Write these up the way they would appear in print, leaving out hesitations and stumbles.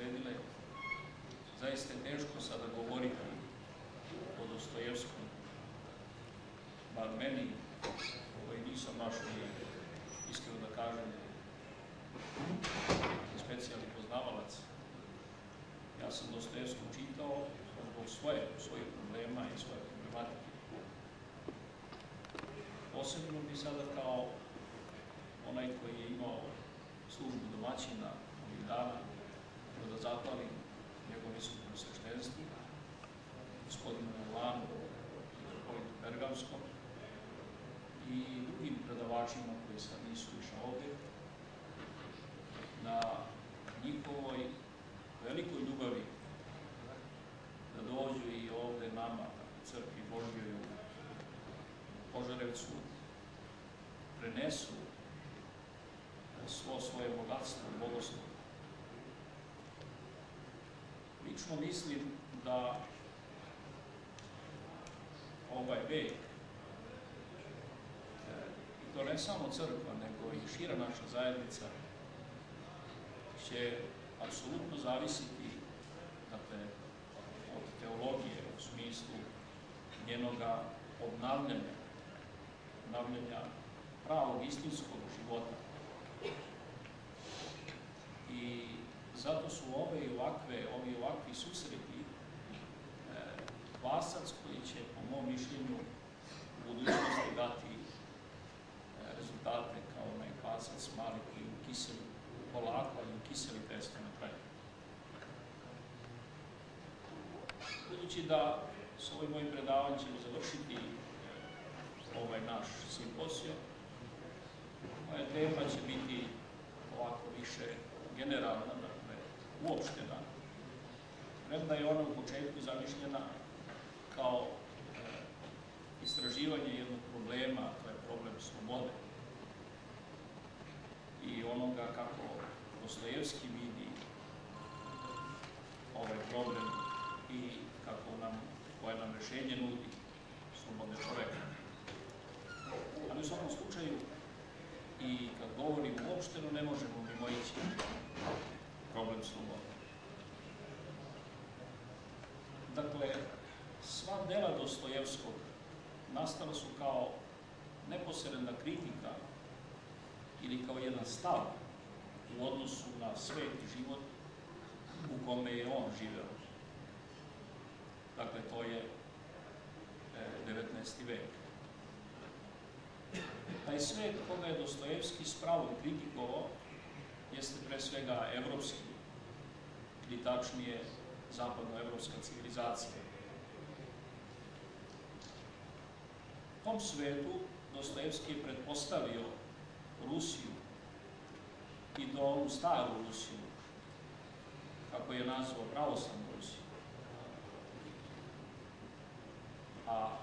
usledile. Zaista je teško sada govoriti o Dostojevskom, bar meni, koji nisam baš ni, iskreno da kažem, specijalni poznavalac. Ja sam Dostojevskog čitao zbog svojih problema i svoje problematike. Posebno bi sada kao onaj koji je imao službu domaćina ovih dana, da zahvalim njegovom visokom sveštenstvu, gospodinu Milanu Mitropolitu Pergamskom i drugim predavačima koji sad nisu više ovde, na njihovoj velikoj ljubavi da dođu i ovde nama, u crkvi Božjoj u Požarevcu, prenesu svo svoje bogatstvo i bogoslov. Lično mislim da ovaj vek, i to ne samo crkva, nego i šira naša zajednica, će apsolutno zavisiti, dakle, od teologije u smislu njenoga obnavljanja pravog istinskog života. I zato su ovi ovakvi susreti kvasac koji će, po mom mišljenju, u budućnosti dati rezultate kao onaj kvasac mali koji ukiseli polako, ali ukiseli testo na kraju. Budući da s ovim mojim predavanjem ćemo završiti ovaj naš simposijum, moja tema će biti ovako više generalna, dakle, uopštena, premda je ona u početku zamišljena kao istraživanje jednog problema, to je problem slobode i onoga kako Dostojevski vidi ovaj problem i koje nam rešenje nudi slobode čoveka. Ali u svakom slučaju, i kad govorim uopšteno, ne možemo mimoići problem slobode. Dakle, sva dela Dostojevskog nastala su kao neposredna kritika ili kao jedan stav u odnosu na svet i život u kome je on živeo. Dakle, to je 19. vek. Taj svet koga je Dostojevski s pravom kritikovao jeste pre svega evropski, ili tačnije zapadnoevropska civilizacija. U tom svetu Dostojevski je pretpostavio Rusiju i to onu staru Rusiju, kako je nazvao pravoslavnu Rusiju. A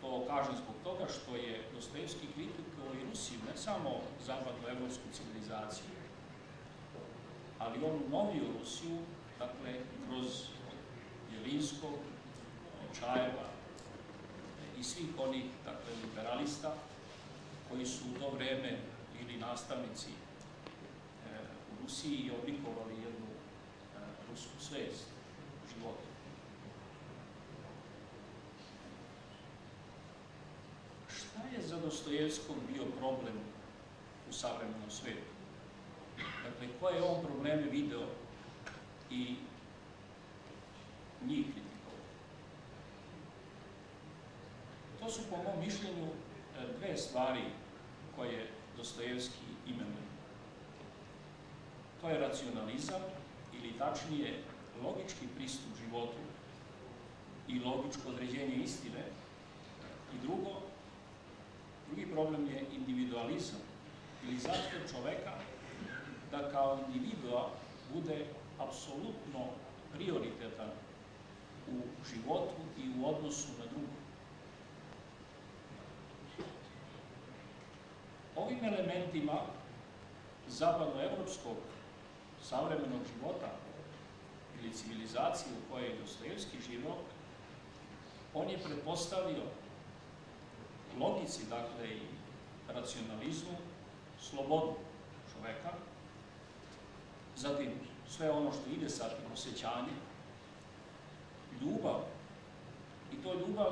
to kažem zbog toga što je Dostojevski kritikovao i Rusiju, ne samo zapadnoevropsku civilizaciju, ali onu noviju Rusiju, dakle, kroz Jelinskog, Čajeva i svih onih, dakle, liberalista koji su u to vreme bili nastavnici u Rusiji i oblikovali jednu rusku svest života. Šta je za Dostojevskog bio problem u savremenom svetu? Dakle, koje je on probleme video i njih kritikovao? To su, po mom mišljenju, dve stvari koje Dostojevski imenuje. To je racionalizam, ili tačnije logički pristup životu i logičko određenje istine. I drugi problem je individualizam, ili zahtev čoveka da kao individua bude apsolutno prioritetan u životu i u odnosu na drugo. Ovim elementima zapadnoevropskog savremenog života ili civilizacije u kojoj je Dostojevski živeo, on je pretpostavio logici, dakle, i racionalizmu, slobodu čoveka, zatim sve ono što ide sa tim osjećanjem, ljubav, i to ljubav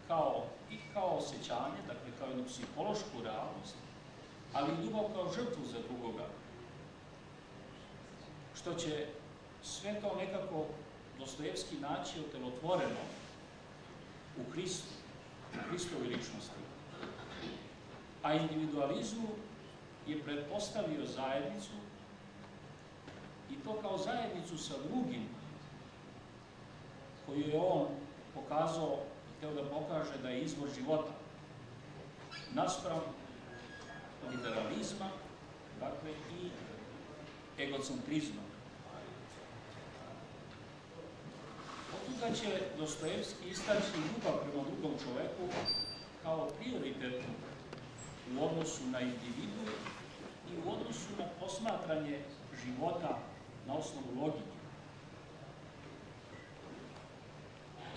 kao osjećanje, dakle kao jednu psihološku realnost, ali i ljubav kao žrtvu za drugoga, što će sve to nekako Dostojevski naći otelotvoreno u Hristu, u Hristovoj ličnosti. A individualizmu je pretpostavio zajednicu, i to kao zajednicu sa drugim, koju je on pokazao, hteo da pokaže da je izvor života, naspram liberalizma, dakle i egocentrizma. Otuda će Dostojevski istaći ljubav prema drugom čoveku kao prioritetnu u odnosu na individu i u odnosu na posmatranje života na osnovu logike.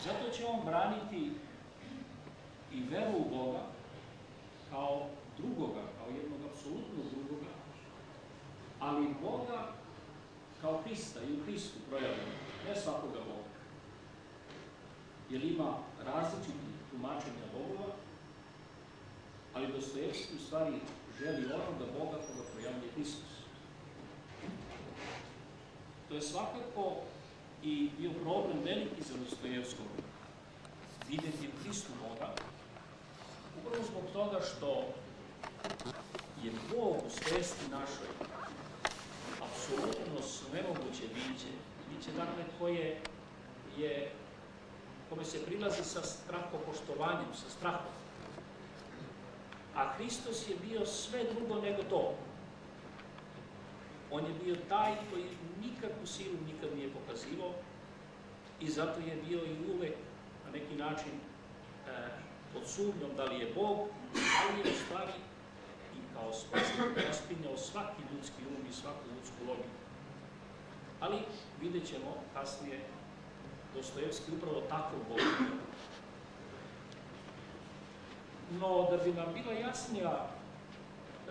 Zato će on braniti i veru u Boga kao drugoga, kao jednog apsolutnog drugoga, ali i Boga kao Hrista i u Hristu projavljeno, ne svakoga Boga. Jer ima različitih tumačenja bogova, ali Dostojevski u stvari želi onoga Boga koga projavljuje Hristos. To je svakako i bio problem veliki za Dostojevskog, vidjeti u Hristu Boga, upravo zbog toga što je Bog u svesti našoj apsolutno svemoguće biće dakle kome se prilazi sa strahopoštovanjem, sa strahom. A Hristos je bio sve drugo nego to. On je bio taj koji nikakvu silu nikad nije pokazivao i zato je bio i uvek na neki način pod sumnjom da li je Bog, ali je u stvari i kao spasitelj raspinjao svaki ljudski um i svaku ljudsku logiku. Ali vidjet ćemo kasnije Dostojevski upravo takav Bog. No, da bi nam bila jasnija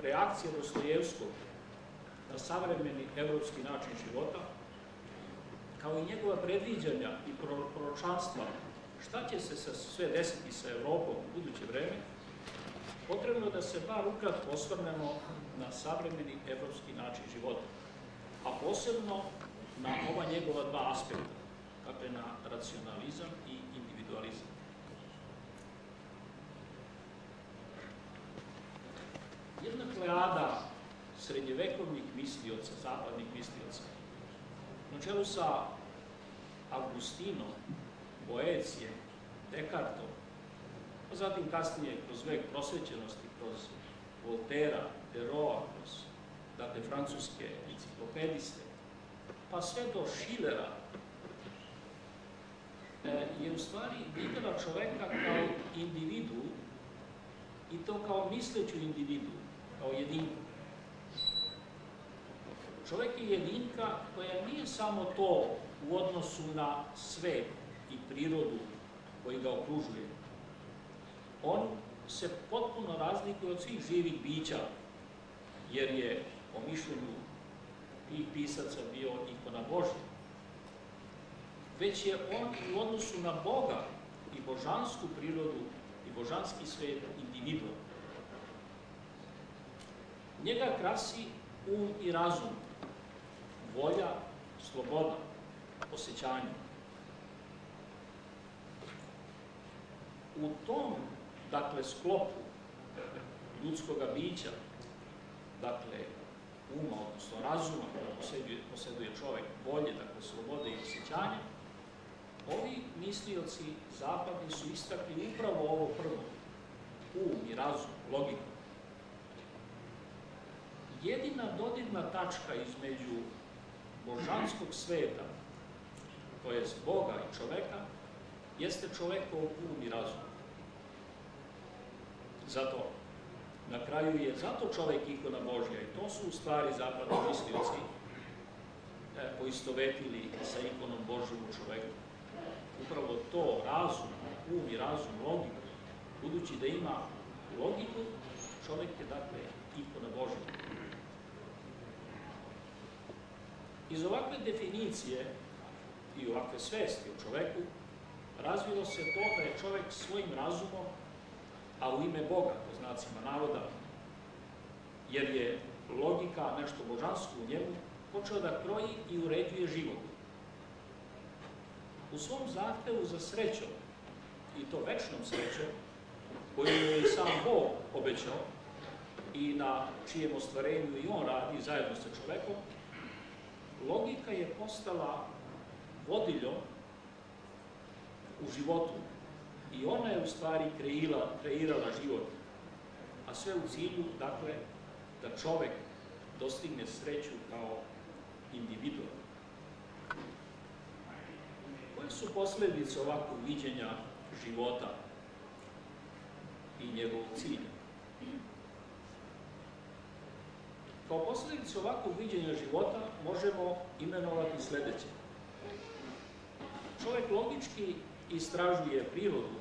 reakcija Dostojevskog na savremeni evropski način života, kao i njegova predviđanja i proročanstva, šta će se sve desiti sa Evropom u buduće vreme, potrebno je da se bar ukratko osvrnemo na savremeni evropski način života, a posebno na ova njegova dva aspekta, dakle na racionalizam i individualizam. Jedna plejada srednjevekovnih mislioca, zapadnih mislioca, na čelu sa Augustinom, Boecijem, Descartom, a zatim kasnije kroz vek prosvećenosti, kroz Voltera, Deroa, kroz dakle, francuske enciklopediste, pa sve do Schillera, je u stvari videla čoveka kao individu i to kao misleću individu, kao jedinku. Čovek je jedinka koja nije samo to u odnosu na svet i prirodu koji ga okružuje. On se potpuno razlikuje od svih živih bića, jer je po mišljenju tih pisaca bio ikona Božja. Već je on u odnosu na Boga i božansku prirodu i božanski svet individuum. Njega krasi um i razum, volja, sloboda, osjećanje. U tom, dakle, sklopu ljudskoga bića, dakle, uma, odnosno razuma, koja posjeduje čovek, volje, dakle, slobode i osjećanje, ovi mislioci zapadni su istakli upravo ovo prvo, um i razum, logiku. Jedina dodirna tačka između božanskog sveta, to jest Boga i čoveka, jeste čovekov um i razum. Zato, na kraju je zato čovek ikona Božja i to su u stvari zapadni mislioci poistovetili sa ikonom Božjom u čoveku. Upravo to, razum, um i razum, logiku, budući da ima logiku, čovek je, dakle, ikona Božja. Iz ovakve definicije i ovakve svesti o čoveku razvilo se to da je čovek svojim razumom, a u ime Boga, po znacima navoda, jer je logika nešto božansko u njemu, počeo da kroji i uređuje život. U svom zahtevu za srećom, i to večnom srećom, koju je i sam Bog obećao i na čijem ostvarenju i on radi zajedno sa čovekom, logika je postala vodiljo u životu i ona je u stvari kreirala život, a sve u cilju, dakle, da čovek dostigne sreću kao individu. Koje su posledice ovakvog viđenja života i njegovog cilja? Kao posledice ovakvog viđenja života možemo imenovati sledeće. Čovek logički istražuje prirodu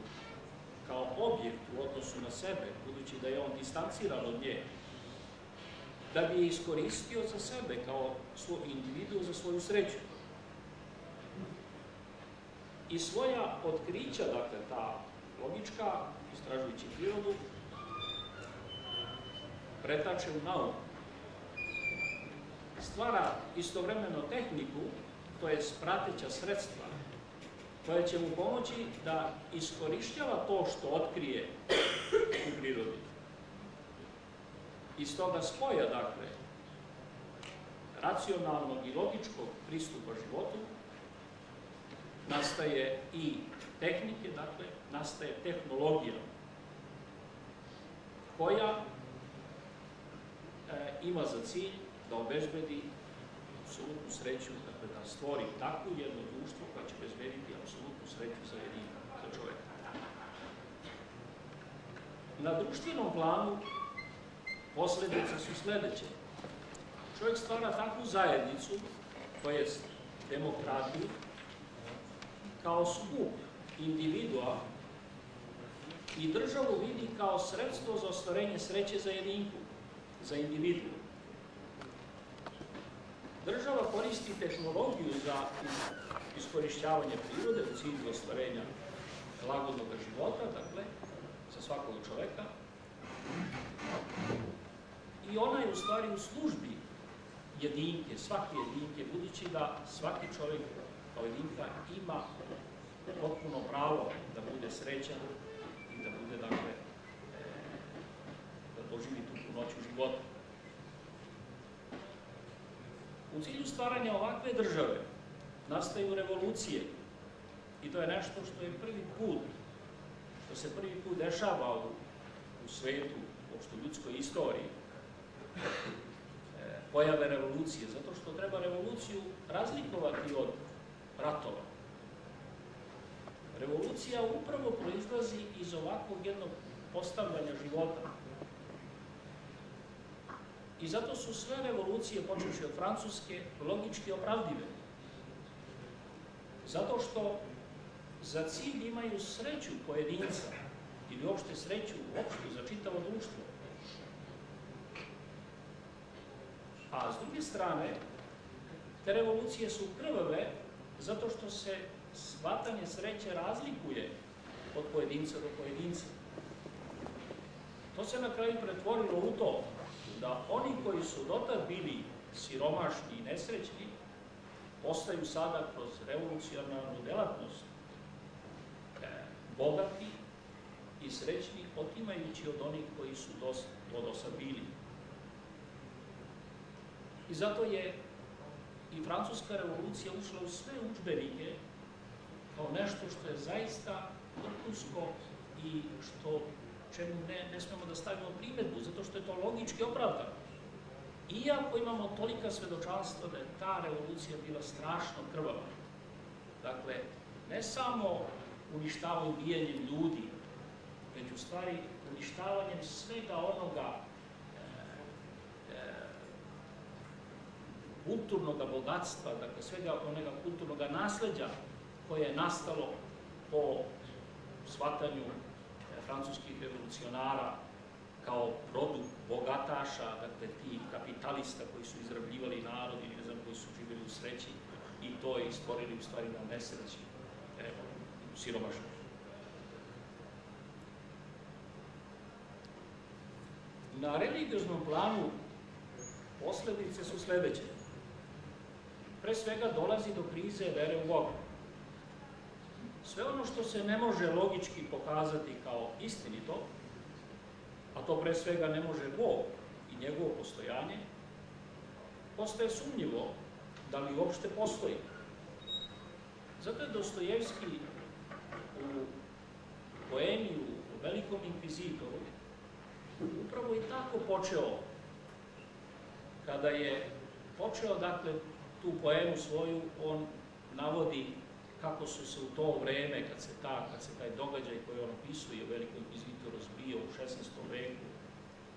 kao objekt u odnosu na sebe, budući da je on distanciran od nje, da bi je iskoristio za sebe kao individu za svoju sreću. I svoja otkrića, dakle, ta logička, istražujući prirodu, pretače u nauku. Stvara istovremeno tehniku, to je prateća sredstva, koja će mu pomoći da iskorišćava to što otkrije u prirodi. Iz toga spoja, dakle, racionalnog i logičkog pristupa životu, nastaje i tehnike, dakle, nastaje tehnologija, koja ima za cilj da obezbedi apsolutnu sreću, dakle, da stvori takvu jedno društvo koja će obezbediti apsolutnu sreću za čoveka. Na društvenom planu posledice su sledeće. Čovjek stvara takvu zajednicu, to je demokratiju, kao skup individua i državu vidi kao sredstvo za ostvarenje sreće za jedinku, za individu. Država koristi tehnologiju za iskorišćavanje prirode u cilju ostvarenja lagodnog života, dakle, za svakog čoveka. I ona je u stvari u službi jedinke, svake jedinke, budući da svaki čovjek kao jedinka ima potpuno pravo da bude srećan i da bude, dakle, da doživi tu punoću života. U cilju stvaranja ovakve države nastaju revolucije i to je nešto što je prvi put, što se prvi put dešava u svetu, uopšte u ljudskoj istoriji, pojave revolucije, zato što treba revoluciju razlikovati od ratova. Revolucija upravo proizlazi iz ovakvog jednog postavljanja života. I zato su sve revolucije, počevši od Francuske, logički opravdive. Zato što za cilj imaju sreću pojedinca ili uopšte sreću uopšte za čitavo društvo. A s druge strane, te revolucije su krvave zato što se shvatanje sreće razlikuje od pojedinca do pojedinca. To se na kraju pretvorilo u to da oni koji su dotad bili siromašni i nesrećni postaju sada kroz revolucionarnu delatnost bogati i srećni, otimajući od onih koji su to do sad bili. I zato je i Francuska revolucija ušla u sve udžbenike kao nešto što je zaista vrhunsko i čemu ne smemo da stavimo primedbu, zato što je to logički opravdano. Iako imamo tolika svedočanstva da je ta revolucija bila strašno krvava. Dakle, ne samo uništavanjem, ubijanjem ljudi, već u stvari uništavanjem svega onoga kulturnog bogatstva, dakle svega onoga kulturnog nasleđa koje je nastalo po shvatanju francuskih revolucionara kao produkt bogataša, dakle ti kapitalista koji su izrabljivali narod i ne znam koji su živjeli u sreći i to je stvorili u stvari na nesreći, u siromaštvu. Na religioznom planu posledice su sledeće. Pre svega dolazi do krize vere u Boga. Sve ono što se ne može logički pokazati kao istinito, a to pre svega ne može Bog i njegovo postojanje, postaje sumnjivo da li uopšte postoji. Zato je Dostojevski u poemi u Velikom inkvizitoru upravo i tako počeo, kada je počeo, dakle, tu poemu svoju, on navodi kako su se u to vreme, kad se taj događaj koji on opisuje u Velikom inkvizitoru zbio u 16. veku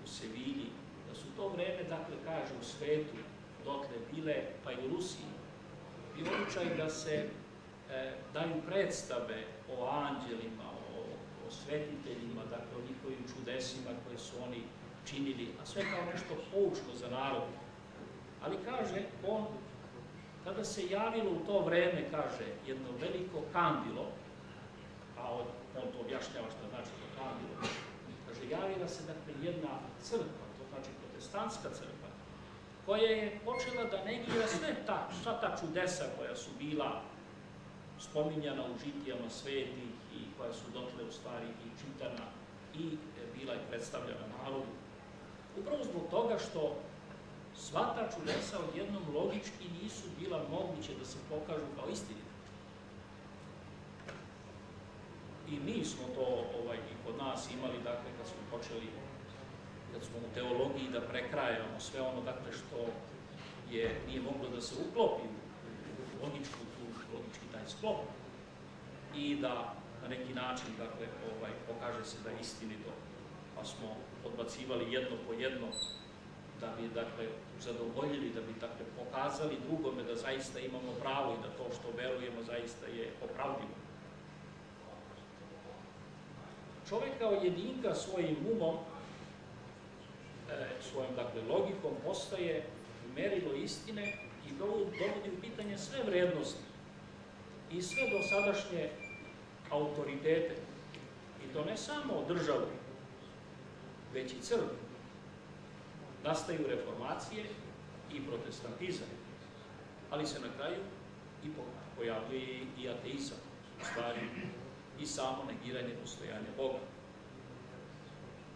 u Sevilji, da su to vreme, dakle, kaže, u svetu dotle bile, pa i u Rusiji, bio običaj da se daju predstave o anđelima, o svetiteljima, dakle, o njihovim čudesima koje su oni činili, a sve kao nešto poučno za narod. Ali, kaže, on, kada se javilo u to vreme, kaže, jedno veliko kandilo, a on to objašnjava što znači to kandilo, kaže, javila se, dakle, jedna crkva, to znači protestantska crkva, koja je počela da negira sva ta čudesa koja su bila spominjana u žitijama svetih i koja su dotle u stvari i čitana i bila i predstavljena narodu. Upravo zbog toga što sva ta čudesa odjednom logički nisu bila moguće da se pokažu kao istinite. I mi smo to i kod nas imali, dakle, kad smo počeli, kad smo u teologiji da prekrajamo sve ono, dakle, što nije moglo da se uklopi u logički taj sklop i da na neki način, dakle, pokaže se da je istinito, pa smo odbacivali jedno po jedno da bi, dakle, zadovoljili, da bi, dakle, pokazali drugome da zaista imamo pravo i da to što verujemo zaista je opravdivo. Čovek kao jedinka svojim umom, svojom, dakle, logikom postaje merilo istine i dovodi u pitanje sve vrednosti i sve dosadašnje autoritete. I to ne samo državu, već i crkvu. Nastaju reformacije i protestantizam, ali se na kraju i pojavljuje i ateizam, u stvari i samo negiranje postojanja Boga.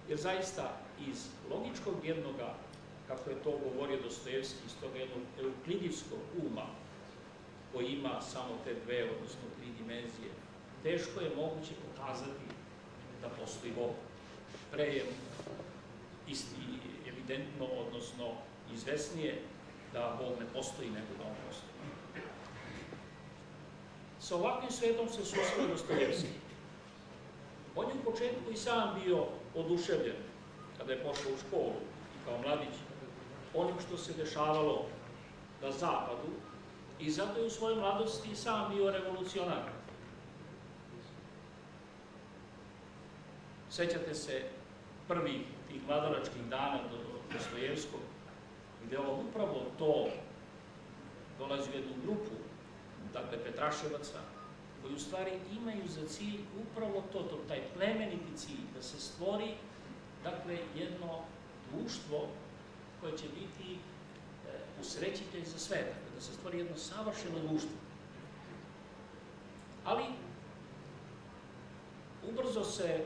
Jer zaista iz logičkog jednoga, kako je to govorio Dostojevski, iz toga jednog euklidijskog uma, koji ima samo te dve, odnosno tri dimenzije, teško je moguće pokazati da postoji Bog. Pre je evidentno, odnosno izvesnije da Bog ne postoji nego da on postoji. Sa ovakvim svetom se susreo Dostojevski. On je u početku i sam bio oduševljen kada je pošao u školu i kao mladić onim što se dešavalo na zapadu i zato je u svojoj mladosti i sam bio revolucionar. Sećate se prvih tih mladoračkih dana do Dostojevskog, gde on upravo to dolazi u jednu grupu, dakle Petraševaca, koji u stvari imaju za cilj upravo to, taj plemeniti cilj, da se stvori, dakle, jedno društvo koje će biti usrećitelj za sve, dakle, da se stvori jedno savršeno društvo. Ali, ubrzo je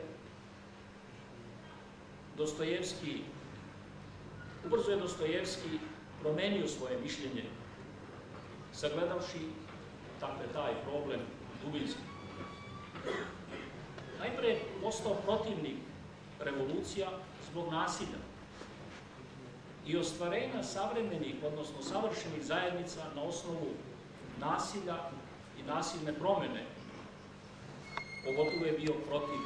Dostojevski promenio svoje mišljenje, sagledavši, dakle, taj problem dubinski. Najpre je postao protivnik revolucija zbog nasilja i ostvarenja savremenih, odnosno savršenih zajednica na osnovu nasilja i nasilne promene. Pogotovo je bio protiv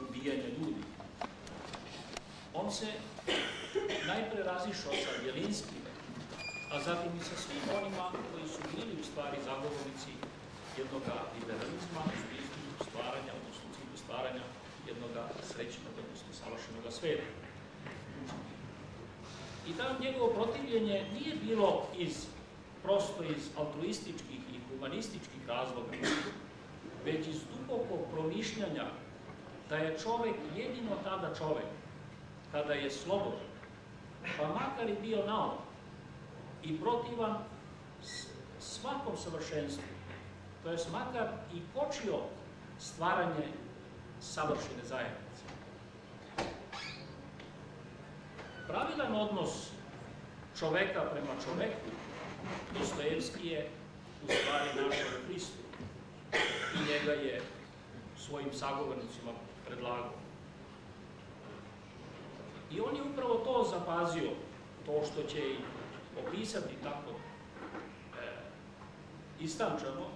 ubijanja ljudi. On se najpre razišao sa Bjelinskim, a zatim i sa svim onima koji su bili u stvari zagovornici jednog liberalizma u smislu stvaranja, odnosno cilju stvaranja jednog srećnog, odnosno savršenog sveta. I ta njegovo protivljenje nije bilo prosto iz altruističkih i humanističkih razloga, već iz dubokog promišljanja da je čovek jedino tada čovek, kada je slobodan, pa makar i bio naum i protivan svakom savršenstvu, to je makar i kočio stvaranje savršene zajednice. Pravilan odnos čoveka prema čoveku Dostojevski je u stvari našao u Hristu i njega je svojim sagovornicima predlagao. I on je upravo to zapazio, to što će i opisati tako istančano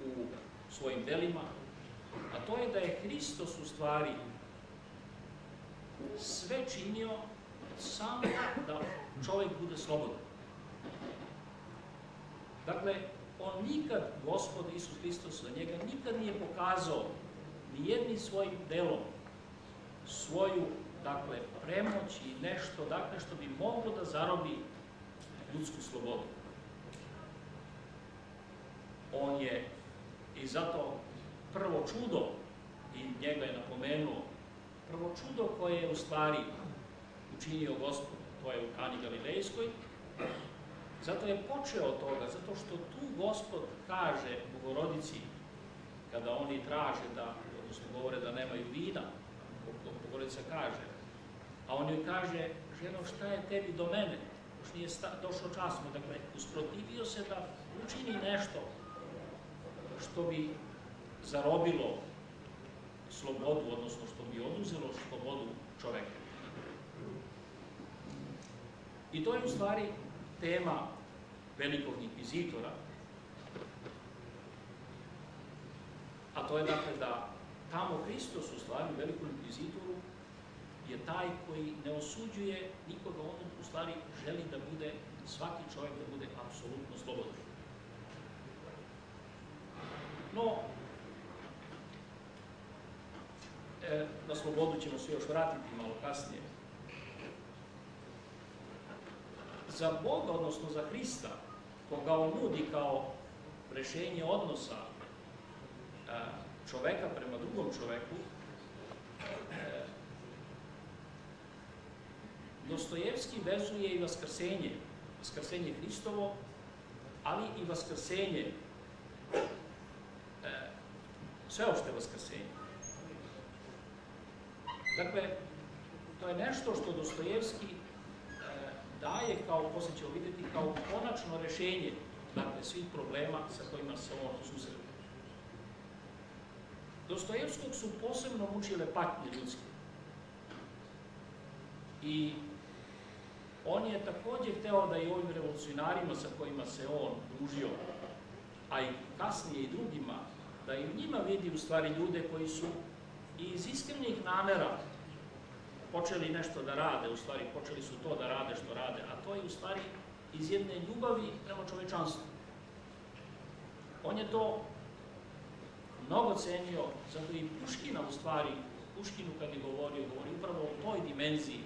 u svojim delima, a to je da je Hristos u stvari sve činio samo da čovjek bude slobodan. Dakle, on nikad, Gospod Isus Hristos, za njega nikad nije pokazao ni jednim svojim delom svoju, dakle, premoć i nešto, dakle, što bi moglo da zarobi ljudsku slobodu. On je, i zato prvo čudo, i njega je napomenuo, prvo čudo koje je u stvari učinio Gospod, to je u Kani Galilejskoj, zato je počeo od toga, zato što tu Gospod kaže Bogorodici, kada oni traže da, odnosno govore da nemaju vina, Bogorodica kaže, a on joj kaže, ženo, šta je tebi do mene, još nije došlo časno, dakle, usprotivio se da učini nešto što bi zarobilo slobodu, odnosno što bi oduzelo slobodu čoveka. I to je u stvari tema velikog inkvizitora, a to je dakle da tamo Hristos u stvari u velikom inkvizitoru je taj koji ne osuđuje nikoga, on u stvari želi da bude, svaki čovjek da bude apsolutno slobodan. No, na slobodu ćemo se još vratiti malo kasnije. Za Boga, odnosno za Hrista, koga on nudi kao rešenje odnosa čoveka prema drugom čoveku, Dostojevski vezuje i vaskrsenje Hristovo, ali i vaskrsenje, sveopšte vaskrsenje. Dakle, to je nešto što Dostojevski daje, kao, posle ćemo vidjeti, kao konačno rešenje, dakle, svih problema sa kojima se on susreo. Dostojevskog su posebno mučile patnje ljudske. I on je također hteo da i ovim revolucionarima sa kojima se on družio, a i kasnije i drugima, da i u njima vidi u stvari ljude koji su iz iskrenih namera počeli nešto da rade, u stvari počeli su to da rade što rade, a to je u stvari iz jedne ljubavi prema čovečanstvu. On je to mnogo cenio, zato i Puškina u stvari, Puškinu kad je govori upravo o toj dimenziji,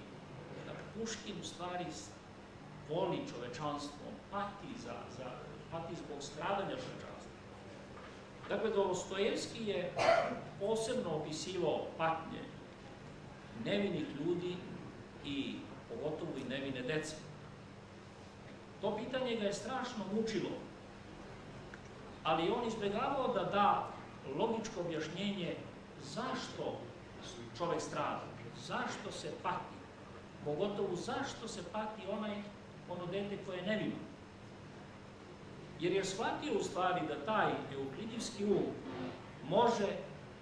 da Puškin u stvari voli čovečanstvo, pati zbog stradanja čovečanstva. Dakle, Dostojevski je posebno opisivao patnje nevinih ljudi i pogotovo i nevine dece. To pitanje ga je strašno mučilo, ali on izbjegavao da da logičko objašnjenje zašto čovek strada, zašto se pati, pogotovo zašto se pati ono dete koje je nevino. Jer je shvatio u stvari da taj euklidijski um može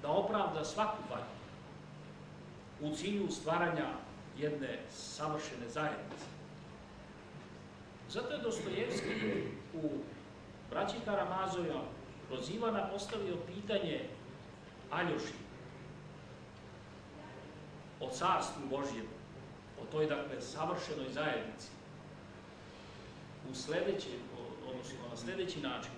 da opravda svaku patnju u cilju stvaranja jedne savršene zajednice. Zato je Dostojevski u Braći Karamazova kroz Ivana postavio pitanje Aljoši o carstvu Božjem, o toj, dakle, savršenoj zajednici na sljedeći način.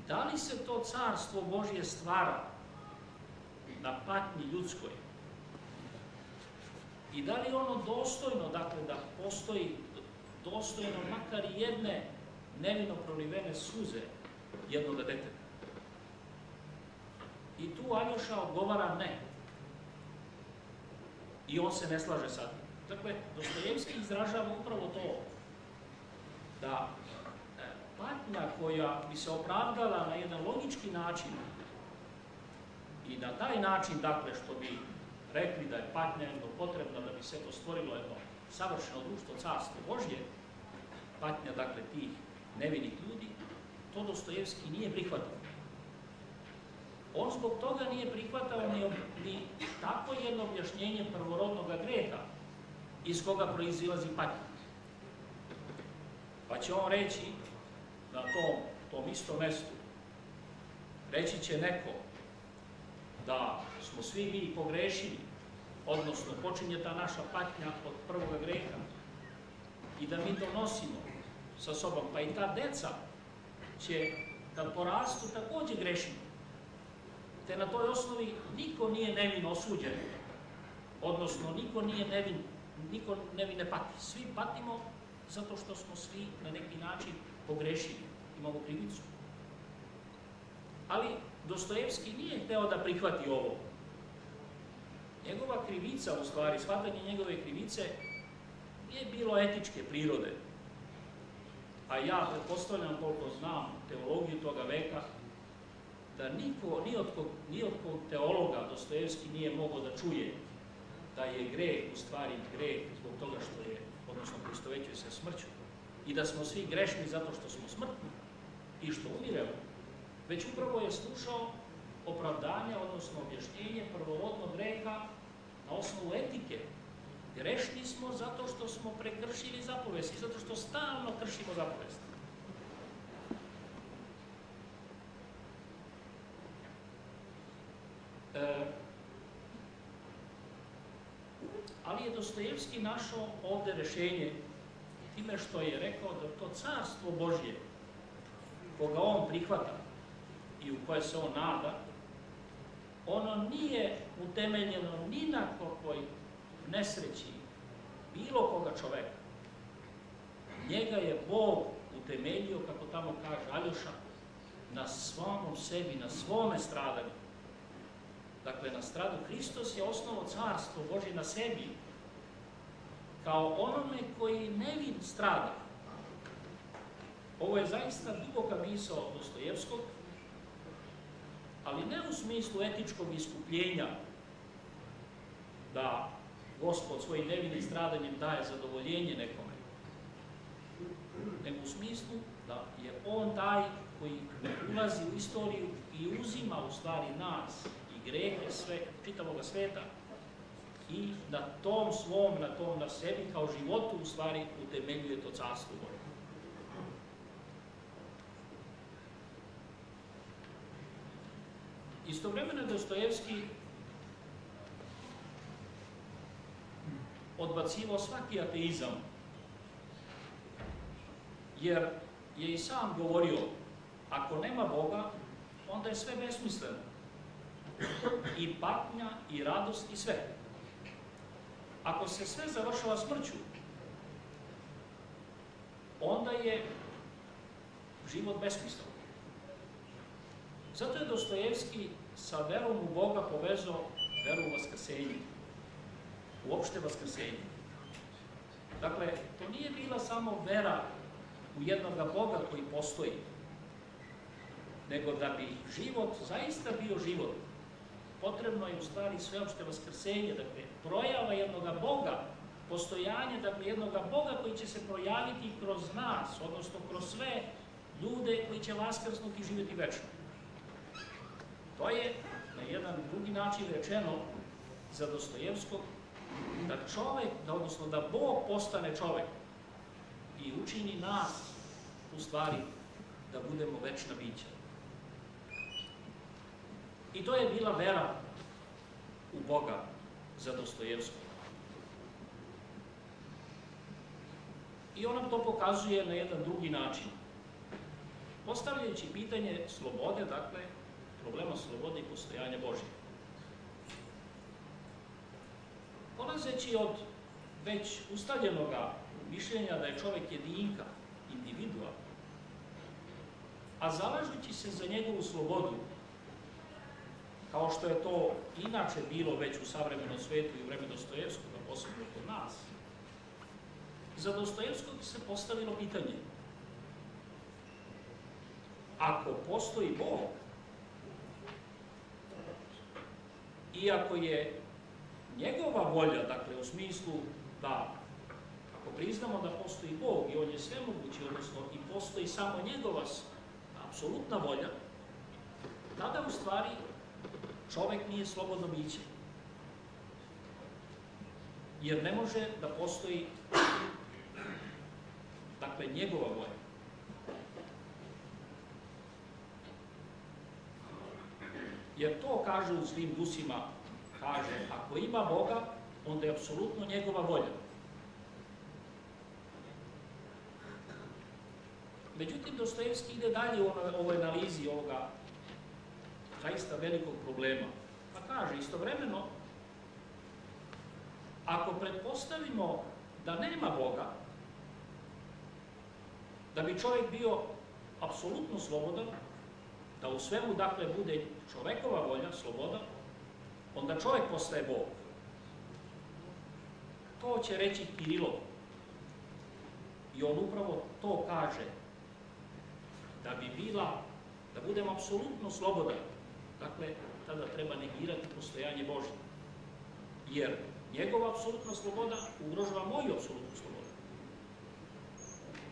Da li se to carstvo Božje stvara na patnji ljudskoj? I da li je ono dostojno, dakle, da postoji dostojno makar i jedne nevino prolivene suze jednog deteta? I tu Aljoša odgovara ne. I on se ne slaže sa tim. Dakle, Dostojevski izražava upravo to, da patnja koja bi se opravdala na jedan logički način i na taj način, dakle, što bi rekli da je patnja jedno potrebna da bi se to stvorilo jedno savršeno društvo, carstvo Božje, patnja, dakle, tih nevinih ljudi, to Dostojevski nije prihvatao. On zbog toga nije prihvatao ni tako jedno objašnjenje prvorodnog greha iz koga proizilazi patnja. Pa će on reći na tom istom mestu, reći će neko da smo svi mi pogrešili, odnosno počinje ta naša patnja od prvoga greha i da mi to nosimo sa sobom, pa i ta deca će, kad porastu, takođe grešiti. Te na toj osnovi niko nije nevin osuđen, odnosno niko nevin ne pati. Svi patimo zato što smo svi na neki način pogrešili, imamo krivicu. Ali Dostojevski nije hteo da prihvati ovo. Njegova krivica, u stvari, shvatanje njegove krivice nije bilo etičke prirode. A ja pretpostavljam, koliko znam teologiju toga veka, da ni od kog teologa Dostojevski nije mogao da čuje da je greh u stvari greh zbog toga što je, odnosno poistovećuje se smrću, i da smo svi grešni zato što smo smrtni i što umiremo, već upravo je slušao opravdanje, odnosno objašnjenje prvorodnog greha na osnovu etike. Grešni smo zato što smo prekršili zapovesti, zato što stalno kršimo zapovesti. Ali je Dostojevski našao ovde rešenje time što je rekao da to carstvo Božje, koga on prihvata i u koje se on nada, ono nije utemeljeno ni na kakvoj nesreći bilo koga čoveka. Njega je Bog utemeljio, kako tamo kaže Aljoša, na svom sebi, na svome stradanju. Dakle, na stradu. Hristos je osnovo carstvo Božje na sebi, kao onome koji nevin strada. Ovo je zaista duboka misao Dostojevskog, ali ne u smislu etičkog iskupljenja, da Gospod svojim nevinim stradanjem daje zadovoljenje nekome, nego u smislu da je on taj koji ulazi u istoriju i uzima u stvari nas i grehe čitavoga sveta i na tom svom, na sebi kao životu u stvari utemeljuje to carstvo Božje. Istovremeno Dostojevski odbacivao svaki ateizam, jer je i sam govorio, ako nema Boga, onda je sve besmisleno. I patnja, i radost, i sve. Ako se sve završava smrću, onda je život besmislen. Zato je Dostojevski sa verom u Boga povezao veru u vaskrsenje, uopšte vaskrsenje. Dakle, to nije bila samo vera u jednoga Boga koji postoji, nego da bi život zaista bio život, potrebno je u stvari sveopšte vaskrsenje, dakle, projava jednoga Boga, postojanje, dakle, jednoga Boga koji će se projaviti kroz nas, odnosno kroz sve ljude koji će vaskrsnuti i živjeti večno. To je na jedan drugi način rečeno za Dostojevskog, da čovek, odnosno da Bog postane čovek i učini nas, u stvari, da budemo večna bića. I to je bila vera u Boga za Dostojevskog. I on nam to pokazuje na jedan drugi način. Postavljajući pitanje slobode, dakle, problema slobode i postojanja Božje. On polazeći od već ustaljenoga mišljenja da je čovjek jedinka, individua, a zalažući se za njegovu slobodu, kao što je to inače bilo već u savremenom svijetu i u vreme Dostojevskog, a posebno kod nas, za Dostojevskog se postavilo pitanje: ako postoji Bog, iako je njegova volja, dakle u smislu da ako priznamo da postoji Bog i on je svemogući, odnosno i postoji samo njegova apsolutna volja, tada u stvari čovjek nije slobodno biće. Jer ne može da postoji, dakle, njegova volja. Jer to kaže u Zlim dusima, kaže, ako ima Boga, onda je apsolutno njegova volja. Međutim, Dostojevski ide dalje u ovoj analizi ovoga zaista velikog problema. Pa kaže, istovremeno, ako pretpostavimo da nema Boga, da bi čovjek bio apsolutno slobodan, da u svemu, dakle, bude čovekova volja, sloboda, onda čovjek postaje Bog. To će reći Kirilov. I on upravo to kaže. Da budemo apsolutno slobodan, dakle, tada treba negirati postojanje Božje. Jer njegova apsolutna sloboda ugrožava moju apsolutnu slobodu.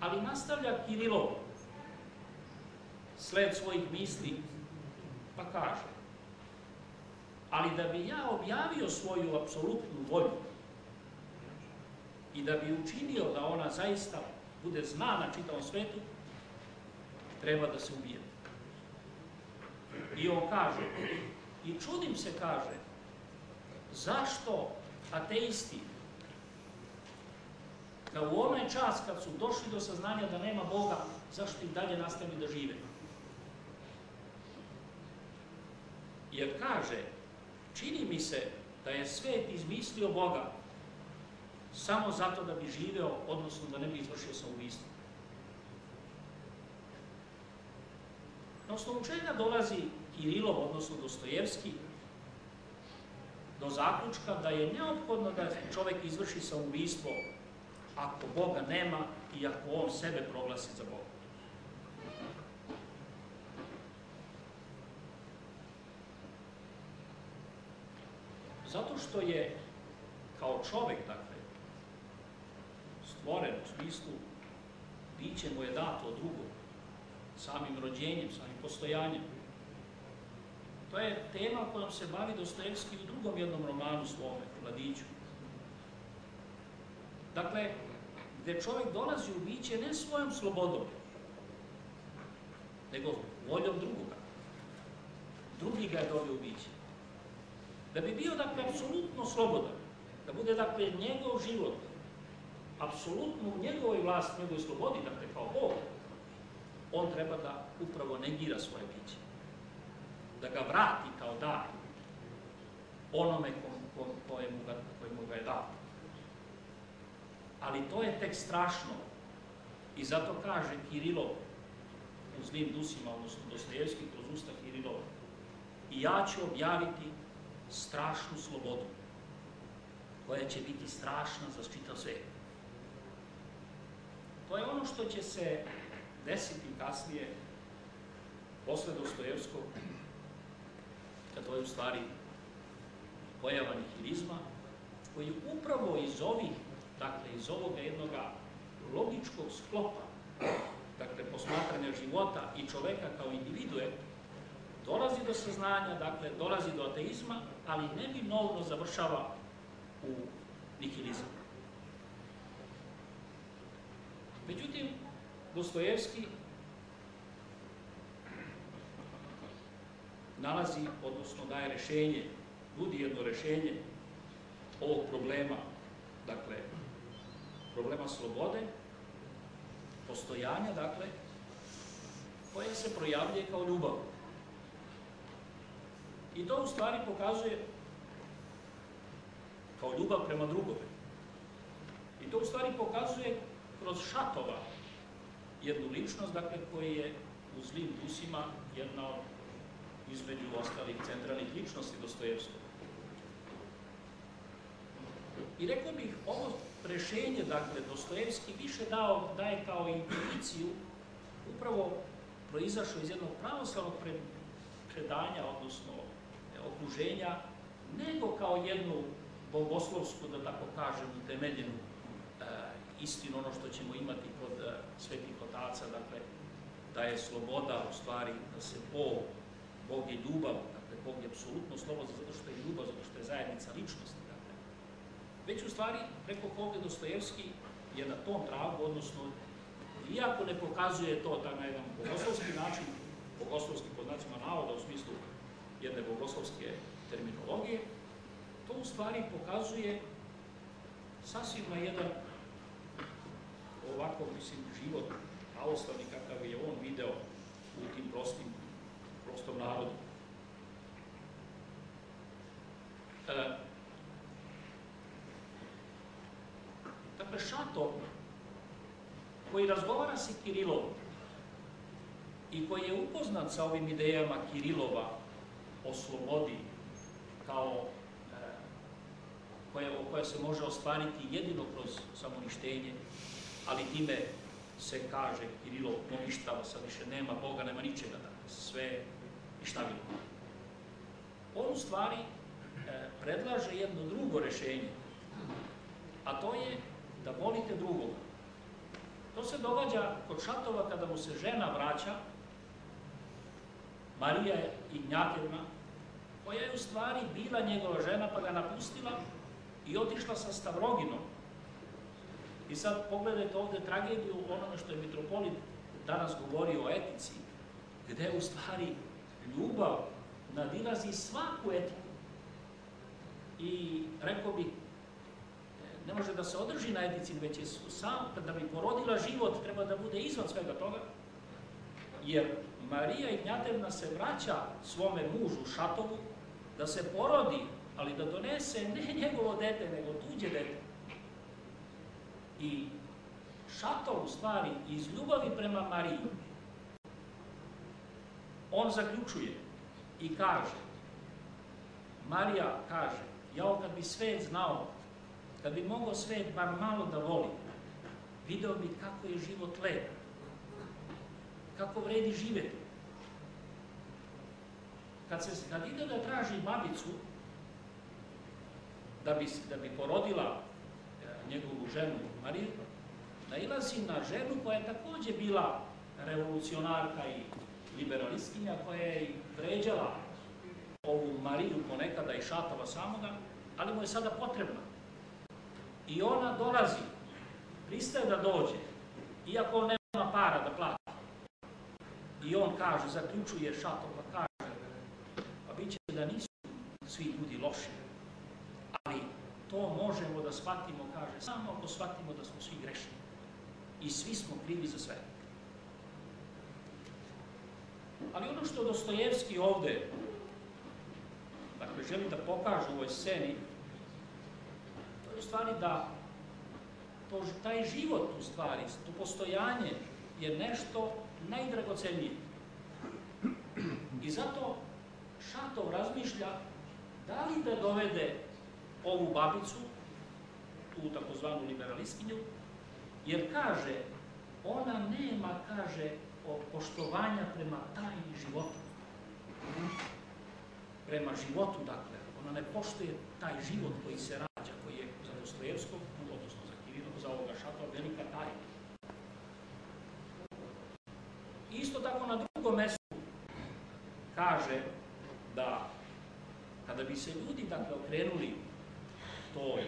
Ali nastavlja Kirilov sled svojih misli, pa kaže: ali da bi ja objavio svoju apsolutnu volju i da bi učinio da ona zaista bude znana na čitavom svetu, treba da se ubije. I on kaže, i čudim se, kaže, zašto ateisti, da u onaj čas kad su došli do saznanja da nema Boga, zašto i dalje nastavili da žive? Jer kaže, čini mi se da je svet izmislio Boga samo zato da bi živeo, odnosno da ne bi izvršio samoubistvo. Na osnovu čega dolazi Kirilov, odnosno Dostojevski, do zaključka da je neophodno da čovjek izvrši samoubistvo ako Boga nema i ako on sebe proglasi za Boga. Zato što je kao čovjek, dakle, stvoren u smislu biće mu je dato od drugog, samim rođenjem, samim postojanjem. To je tema kojom se bavi Dostojevski u drugom jednom romanu svome, Mladiću. Dakle, gde čovjek dolazi u biće ne svojom slobodom, nego voljom drugoga. Drugi ga je doveo u biće. Da bi bio, dakle, apsolutno slobodan, da bude, dakle, njegov život, apsolutno u njegovoj vlasti, njegovoj slobodi, dakle, kao Bog, on treba da upravo negira svoje biće. Da ga vrati kao dar onome kojemu ga je dao. Ali to je tek strašno. I zato kaže Kirilov u Zlim dusima, odnosno Dostojevski kroz usta Kirilova: i ja ću objaviti strašnu slobodu, koja će biti strašna za čitav svijet. To je ono što će se desiti kasnije, posle Dostojevskog, kad to je u stvari pojava nihilizma, koji upravo iz ovih, dakle, iz ovoga jednoga logičkog sklopa, dakle, posmatranja života i čoveka kao individue, dolazi do saznanja, dakle, dolazi do ateizma, ali neminovno završava u nihilizmu. Međutim, Dostojevski nalazi, odnosno daje rešenje, nudi jedno rešenje ovog problema, dakle, problema slobode, postojanja, dakle, koje se projavljuje kao ljubav. I to u stvari pokazuje kao ljubav prema drugome. I to u stvari pokazuje kroz Šatova jednu ličnost, dakle, koji je u Zlim Dusima jedna od, između ostalih, centralnih ličnosti Dostojevskog. I rekao bih, ovo rešenje, dakle, Dostojevski više daje kao intuiciju, upravo proizašlo iz jednog pravoslavnog predanja, odnosno okruženja, nego kao jednu bogoslovsku, da tako kažem, utemeljenu istinu, ono što ćemo imati kod svetih otaca, dakle, da je sloboda, u stvari, da se Bog je ljubav, dakle, Bog je apsolutno sloboda zato što je ljubav, zato što je zajednica ličnosti, dakle. Već, u stvari, preko ovdje Dostojevski je na tom tragu, odnosno, iako ne pokazuje to na jedan bogoslovski način, bogoslovski pod znacima navoda, u smislu jedne bogoslovske terminologije, to u stvari pokazuje sasvim na jedan ovako, mislim, život pravoslavni kakav je on video u tim prostom narodu. Dakle, Šatov, koji razgovara sa Kirilovom i koji je upoznat sa ovim idejama Kirilova o slobodi kao koja se može ostvariti jedino kroz samouništenje, ali time se kaže Kirilov poništava, sad više nema Boga, nema ničega, sve je ništavilo. On u stvari predlaže jedno drugo rešenje, a to je da volite drugoga. To se događa kod Šatova kada mu se žena vraća, Marija Ignjatjevna, koja je u stvari bila njegova žena pa ga napustila i otišla sa Stavroginom. I sad pogledajte ovde tragediju onome što je mitropolit danas govorio o etici, gde u stvari ljubav nadilazi svaku etiku. I rekao bih, ne može da se održi na etici, već je sam, da bi porodila život, treba da bude izvan svega toga, jer Marija Ignjatevna se vraća svome mužu Šatovu da se porodi, ali da donese ne njegovo dete, nego tuđe dete. I Šatov, u stvari, iz ljubavi prema Mariji, on zaključuje i kaže, Marija kaže, jao kad bi svet znao, kad bi mogao svet bar malo da voli, video bi kako je život lep, kako vredi živeti. Kad ide da traži babicu, da bi porodila njegovu ženu Mariju, nailazi na ženu koja je takođe bila revolucionarka i liberalistkinja, koja je i vređala ovu Mariju ponekada i Šatova samoga, ali mu je sada potrebna. I ona dolazi, pristaje da dođe, iako on nema para da plati. I on kaže, zaključuje Šatov, pa kaže, pa bit će da nisu svi ljudi loši, ali to možemo da shvatimo, kaže, samo ako shvatimo da smo svi grešni. I svi smo krivi za sve. Ali ono što Dostojevski ovde, dakle, želi da pokaže u ovoj sceni, to je u stvari da taj život, u stvari, to postojanje je nešto najdragocenije. I zato Šatov razmišlja da li da dovede ovu babicu, tu takozvanu liberalistkinju, jer kaže, ona nema, kaže, poštovanja prema tajni života. Prema životu, dakle, ona ne poštuje taj život koji se rađa, koji je za Dostojevskog, odnosno za Kirilov, za ovoga Šatova, velika tajna. Isto tako na drugom mestu kaže da kada bi se ljudi, dakle, okrenuli toj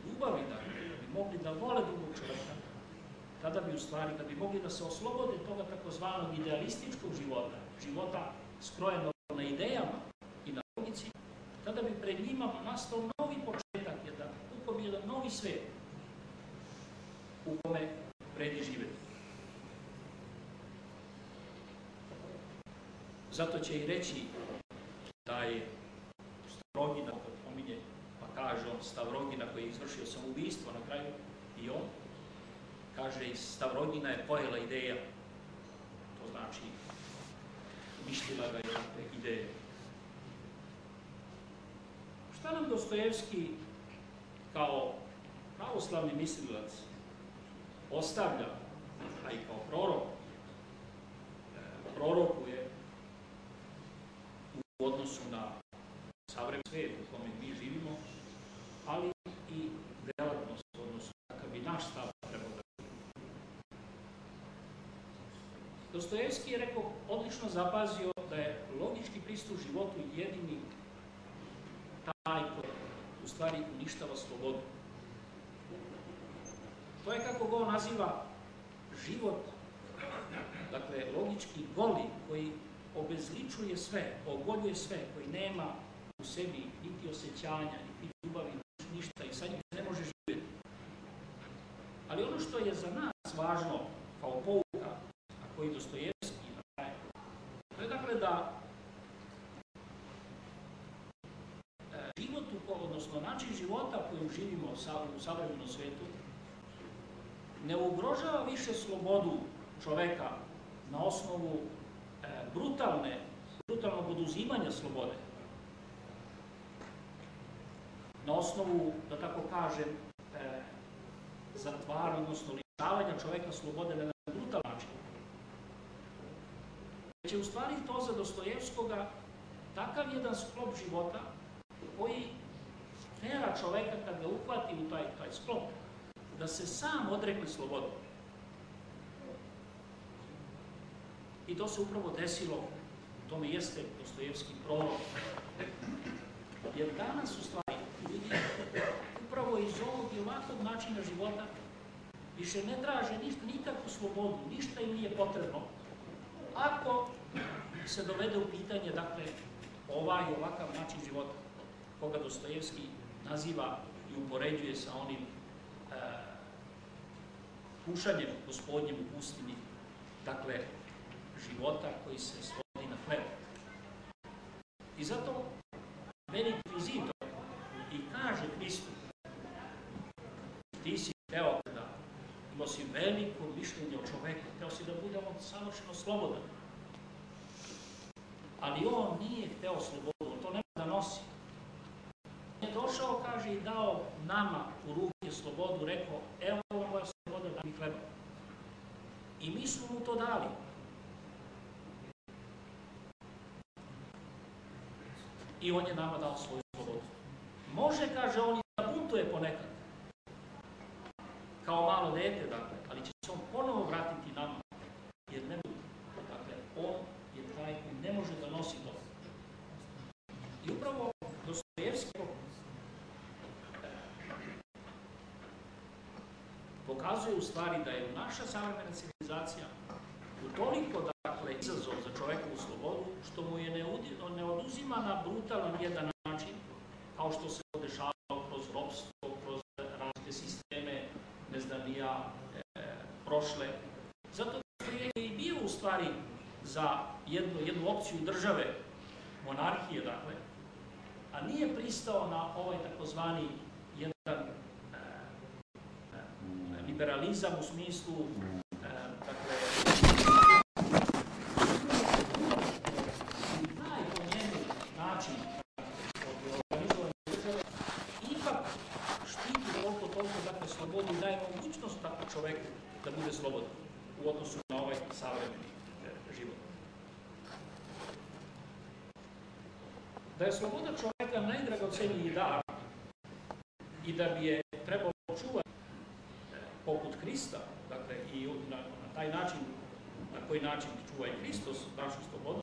ljubavi, dakle, da bi mogli da vole drugog čoveka, tada bi u stvari, da bi mogli da se oslobode toga takozvanog idealističkog života, života skrojenog na idejama i na logici, tada bi pred njima nastao novi početak, jedan novi svet u kome vredi živeti. Zato će i reći da je Stavrogina, kad pominje, pa kaže Stavrogina koji je izvršio samoubistvo na kraju, i on, kaže, iz Stavrogina je pojela ideja, to znači mišljila ga je ideje. Šta nam Dostojevski kao pravoslavni mislilac ostavlja, a i kao prorokuje u odnosu na savremeni svijet u kome mi živimo, ali i delatnost, odnosno kakav bi naš stav trebao da biti. Dostojevski je, rekao, odlično zapazio da je logički pristup životu jedini taj koji u stvari uništava slobodu. To je, kako ga on naziva, život, dakle, logički goli, koji obezličuje sve, ogoljuje sve, koji nema u sebi niti osjećanja, niti ljubavi, ništa, i sa njim ne može živjeti. Ali ono što je za nas važno kao pouka, a koji Dostojevski daje, to je, dakle, da život, odnosno način života kojim živimo u savremenom svetu, ne ugrožava više slobodu čoveka na osnovu brutalnog oduzimanja slobode, na osnovu, da tako kažem, zatvaranja, odnosno lišavanja čoveka slobode na jedan brutalan način. Već je u stvari to za Dostojevskoga takav jedan sklop života koji tera čoveka, kad ga uhvati u taj sklop, da se sam odrekne slobode. I to se upravo desilo, u tome jeste Dostojevski prorok. Jer danas, u stvari, ljudi upravo iz ovog i ovakvog načina života više ne traže ništa, nikakvu slobodu, ništa im nije potrebno. Ako se dovede u pitanje, dakle, ovaj i ovakav način života, koga Dostojevski naziva i upoređuje sa onim kušanjem gospodnjem u pustinji, dakle, života koji se svodi na hleb. I zato veliki invizitor i kaže Hristu, ti si hteo da imao si veliko mišljenje o čoveku, hteo si da bude on savršeno slobodan. Ali on nije hteo slobodu, on to nema da nosi. On je došao, kaže, i dao nama u ruke slobodu, rekao, evo vam moja sloboda, da mi hleba. I mi smo mu to dali. I on je nama dao svoju slobodu. Može, kaže, on i da buntuje ponekad, kao malo dete, dakle, ali će se on ponovo vratiti nama, jer ne bude. Dakle, on je taj koji ne može da nosi to. I upravo Dostojevski pokazuje u stvari da je naša savremena civilizacija utoliko, dakle, izazov za čovekovu slobodu, što mu je ne oduzima na brutalan jedan način, kao što se dešavalo kroz ropstvo, kroz različite sisteme, ne znam ni ja, prošle. Zato je i bio u stvari za jednu opciju države, monarhije, dakle, a nije pristao na ovaj takozvani jedan liberalizam u smislu, dakle, najpomjeniji način od organizovane države, ipak štiti koliko toliko, dakle, slobodu i daje mogućnost takvom čoveku da bude slobodan u odnosu na ovaj savremeni život. Da je sloboda čoveka najdragoceniji dar i da bi je trebalo čuvati poput Hrista, dakle, i na taj način, na koji način čuva i Hristos našu slobodu,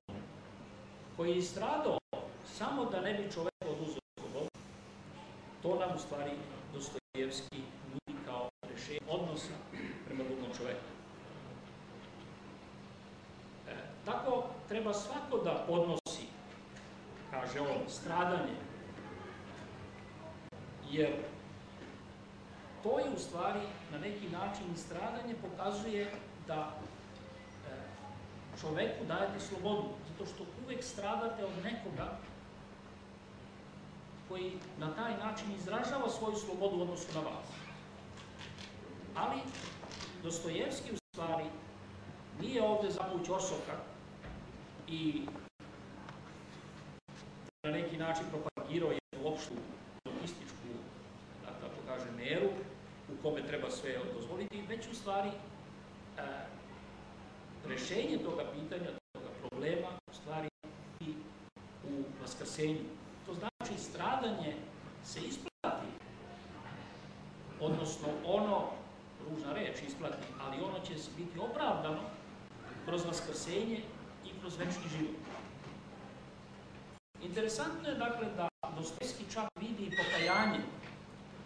koji je istradao samo da ne bi čovek oduzeo slobodu, to nam u stvari Dostojevski nudi kao rešenje odnosa prema drugom čoveku. Tako treba svako da podnosi, kaže on, stradanje, jer to je u stvari na neki način i stradanje pokazuje da čoveku dajete slobodu, zato što uvek stradate od nekoga koji na taj način izražava svoju slobodu u odnosu na vas. Ali Dostojevski u stvari nije ovdje zapuć osoka i na neki način propagirao jednu opštu logističku, da tako kažem, meru u kome treba sve dozvoliti, već u stvari rešenje toga pitanja, toga problema, u stvari i u vaskrsenju. To znači stradanje se isplati, odnosno ono, ružna reč, isplati, ali ono će biti opravdano kroz vaskrsenje i kroz večni život. Interesantno je, dakle, da Dostojevski čak vidi pokajanje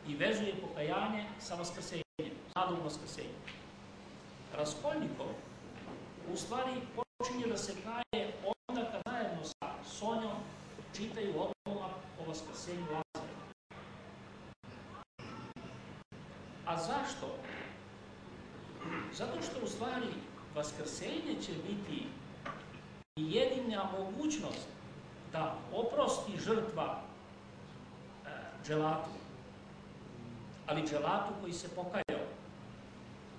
i vezuje pokajanje sa vaskrsenjem, nadom vaskrsenja. Raskolnikov u stvari počinje da se kaje onda kad zajedno sa Sonjom čitaju odlomak o vaskrsenju Lazara. A zašto? Zato što u stvari vaskrsenje će biti jedina mogućnost da oprosti žrtva dželatu, ali dželatu koji se pokajao,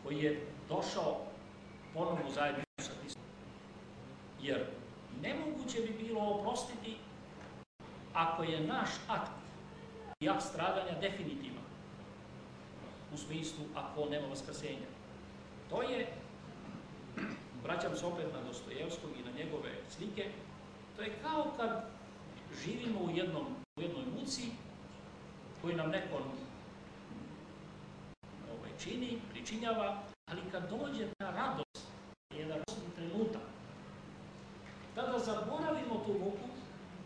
koji je došao ponovno zajedno sa Hristom. Jer nemoguće bi bilo oprostiti ako je naš akt i akt stradanja definitivan, u smislu ako nema vaskrsenja. To je, vraćam se opet na Dostojevskog i na njegove slike, to je kao kad živimo u jednoj muci koju nam neko čini, pričinjava, ali kad dođe ta radost, jedan radosni trenutak, tada zaboravimo tu muku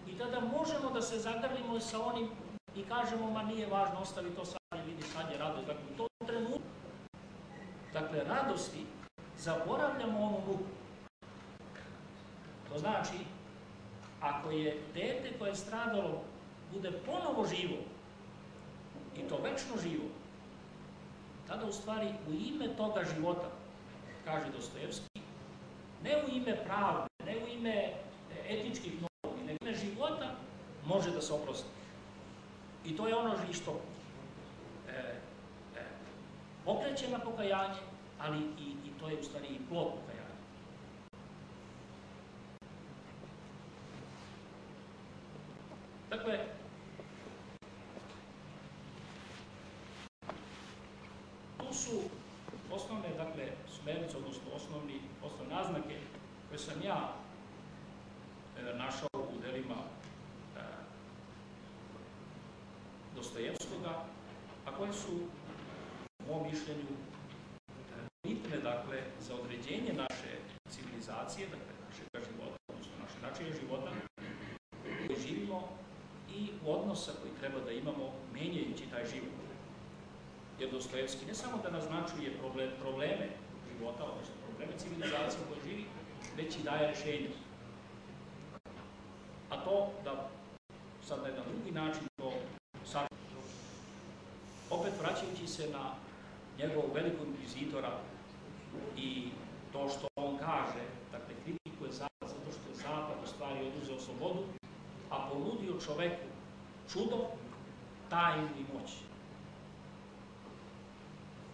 i tada možemo da se zagrlimo sa onim i kažemo, ma nije važno, ostavi to sad i vidi, sad je radost. Dakle, u tom trenutku, dakle, radosti, zaboravljamo onu muku. To znači, ako je dete koje je stradalo bude ponovo živo, i to večno živo, tada u stvari u ime toga života, kaže Dostojevski, ne u ime pravde, ne u ime etičkih normi, nego u ime života može da se oprosti. I to je ono što pokreće na pokajanje, ali i to je u stvari i plod pokajanja. Dakle, tu su osnovne, dakle, smernice, odnosno osnovne naznake koje sam ja našao u delima Dostojevskoga, a koje su, u mom mišljenju, bitne, dakle, za određenje naše civilizacije, dakle, našeg života, odnosno naše načine života, koji živimo i odnosa koji treba da imamo menjajući taj život. Jer Dostojevski ne samo da naznačuje probleme života, odnosno probleme civilizacije u kojoj živi, već i daje rešenje. A to da sad na jedan drugi način to sačuva. Opet vraćajući se na njegovog velikog inkvizitora i to što on kaže, dakle, kritikuje Zapad zato što je Zapad u stvari oduzeo slobodu, a ponudio čoveku čudo, tajnu i moć.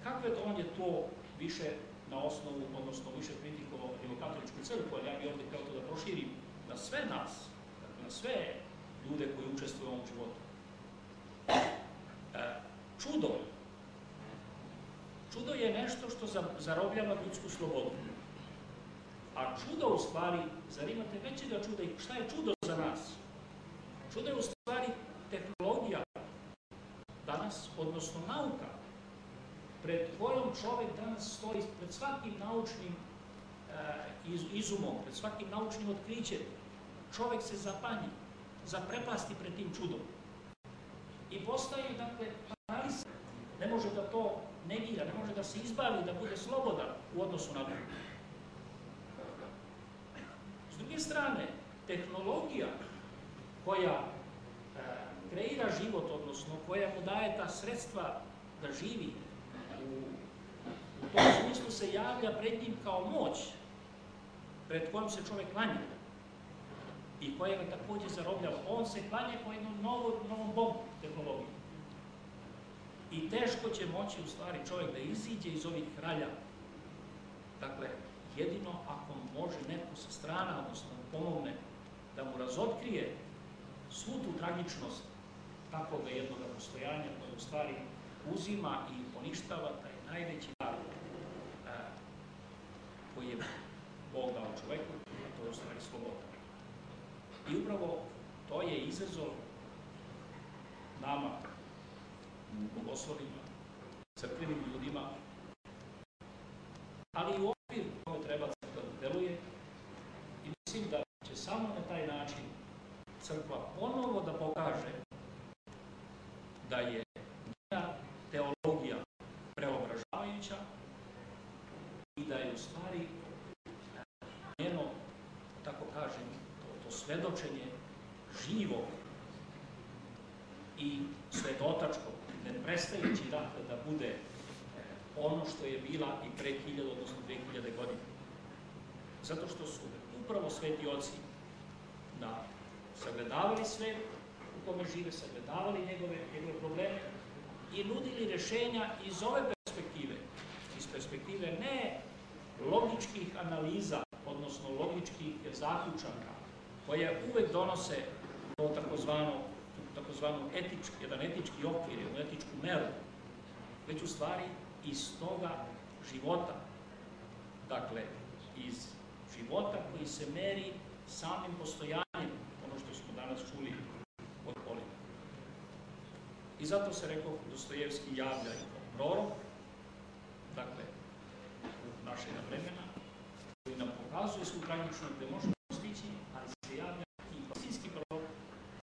Kakve on je to više na osnovu, odnosno više kritikovao Rimokatoličku crkvu, ali ja bih ovdje kao to da proširim na sve nas, dakle, na sve ljude koji učestvuju u ovom životu. Čudo je nešto što zarobljava ljudsku slobodu. A čudo u stvari, zar imate većega čuda i šta je čudo za nas? Čudo je u stvari tehnologija danas, odnosno nauka, pred kojom čovek danas stoji pred svakim naučnim izumom, pred svakim naučnim otkrićem. Čovek se zapanji, zaprepasti pred tim čudom. I postaje, dakle, paralisan. Ne može da to negira, ne može da se izbavi, da bude slobodan u odnosu na to. S druge strane, tehnologija koja kreira život, odnosno koja mu daje ta sredstva da živi, u tom smislu se javlja pred njim kao moć pred kojom se čovek klanja. i koja ga takođe zarobljava. On se klanja kao jednom novom bogu tehnologiju. I teško će moći u stvari čovjek da iziđe iz ovih kralja. Dakle, jedino ako može neko sa strana, odnosno pomogne da mu razotkrije svu tu tragičnost takvog jednog postojanja koje u stvari uzima i poništava taj najveći dar koji je Bog dao čoveku, a to je u stvari sloboda. I upravo to je izazov nama, bogoslovima, crkvenim ljudima, ali i u okvir kome treba crkva da deluje i mislim da će samo na taj način crkva ponovo da pokaže da je njena teologija preobražavajuća i da je u stvari njeno, tako kažem, to svedočenje živo i svedotačko, ne prestajući dakle da bude ono što je bila i pre 1000, odnosno 2000 godina. Zato što su upravo sveti oci sagledavali svet u kome žive, sagledavali njegove probleme i nudili rešenja iz ove perspektive, iz perspektive ne logičkih analiza, odnosno logičkih zaključaka, koje uvek donose to takozvanu jedan etički okvir, jednu etičku meru, već u stvari iz toga života, dakle, iz života koji se meri samim postojanjem, ono što smo danas čuli od Polina. I zato se rekao Dostojevski javlja i kao prorok, dakle, u našega vremena, koji nam pokazuje svu tragičnost, gde možemo